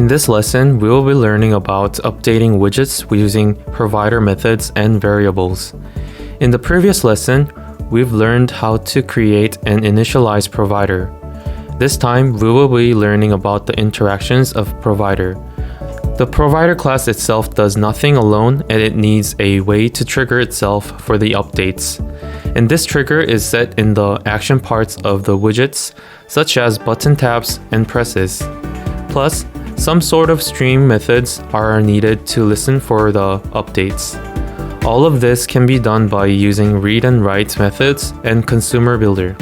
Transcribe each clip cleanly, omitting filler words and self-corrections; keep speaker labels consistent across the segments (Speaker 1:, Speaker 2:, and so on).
Speaker 1: In this lesson, we will be learning about updating widgets using provider methods and variables. In the previous lesson, we've learned how to create and initialize provider. This time, we will be learning about the interactions of provider. The provider class itself does nothing alone, and it needs a way to trigger itself for the updates. And this trigger is set in the action parts of the widgets, such as button taps and presses. Plus, some sort of stream methods are needed to listen for the updates. All of this can be done by using read and write methods and consumer builder.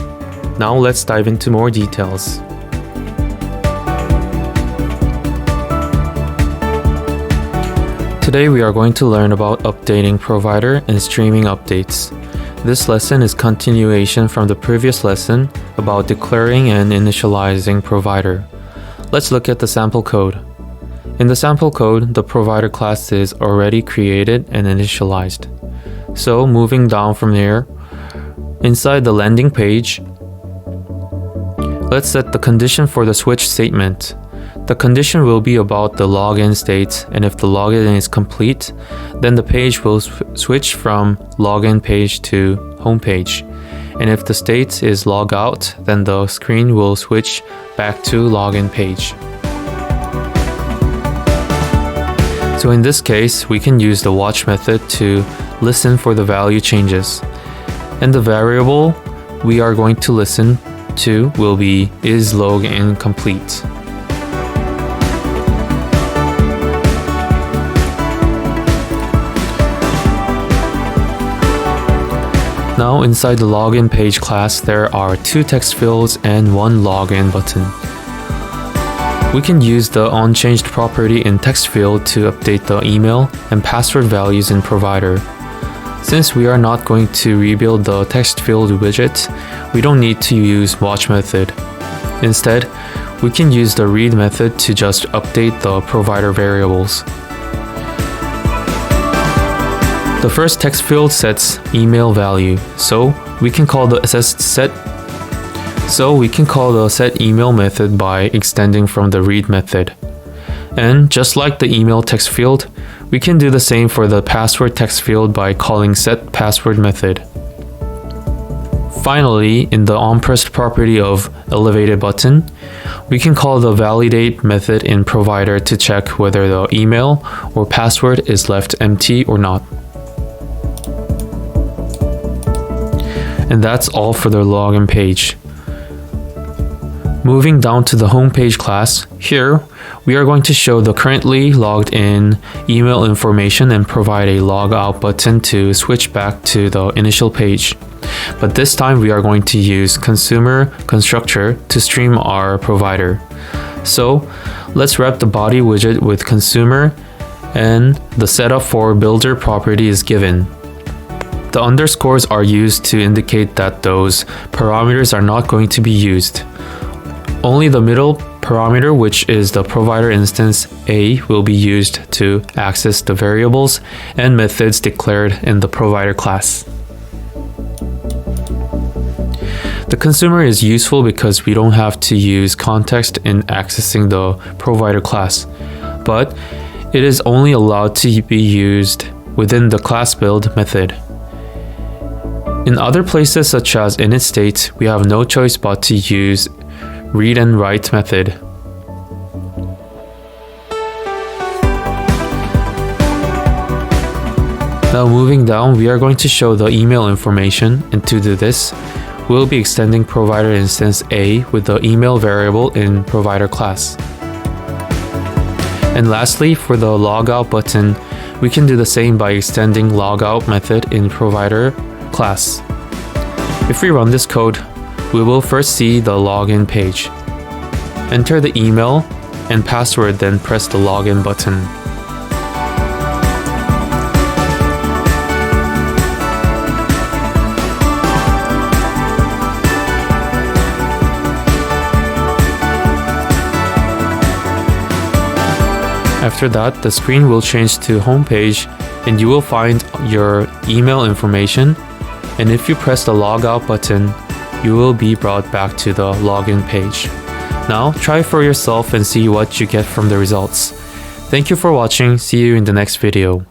Speaker 1: Now let's dive into more details. Today we are going to learn about updating provider and streaming updates. This lesson is continuation from the previous lesson about declaring and initializing provider. Let's look at the sample code. In the sample code, the provider class is already created and initialized. So moving down from here, inside the landing page, let's set the condition for the switch statement. The condition will be about the login state, and if the login is complete, then the page will switch from login page to home page. And if the state is log out, then the screen will switch back to login page. So in this case, we can use the watch method to listen for the value changes. And the variable we are going to listen to will be is login complete. Now inside the login page class, there are 2 text fields and 1 login button. We can use the onChanged property in text field to update the email and password values in provider. Since we are not going to rebuild the text field widget, we don't need to use watch method. Instead, we can use the read method to just update the provider variables. The first text field sets email value, so we can call the set email method by extending from the read method. And just like the email text field, we can do the same for the password text field by calling set password method. Finally, in the onPressed property of elevated button, we can call the validate method in provider to check whether the email or password is left empty or not. And that's all for the login page. Moving down to the home page class, here we are going to show the currently logged in email information and provide a log out button to switch back to the initial page. But this time we are going to use consumer constructor to stream our provider. So let's wrap the body widget with consumer, and the setup for builder property is given. The underscores are used to indicate that those parameters are not going to be used. Only the middle parameter, which is the provider instance A, will be used to access the variables and methods declared in the provider class. The consumer is useful because we don't have to use context in accessing the provider class, but it is only allowed to be used within the class build method. In other places such as init state, we have no choice but to use read and write method. Now moving down, we are going to show the email information, and to do this, we'll be extending provider instance A with the email variable in provider class. And lastly, for the logout button, we can do the same by extending logout method in provider class. If we run this code, we will first see the login page. Enter the email and password, then press the login button. After that, the screen will change to home page and you will find your email information, and if you press the logout button, you will be brought back to the login page. Now, try for yourself and see what you get from the results. Thank you for watching. See you in the next video.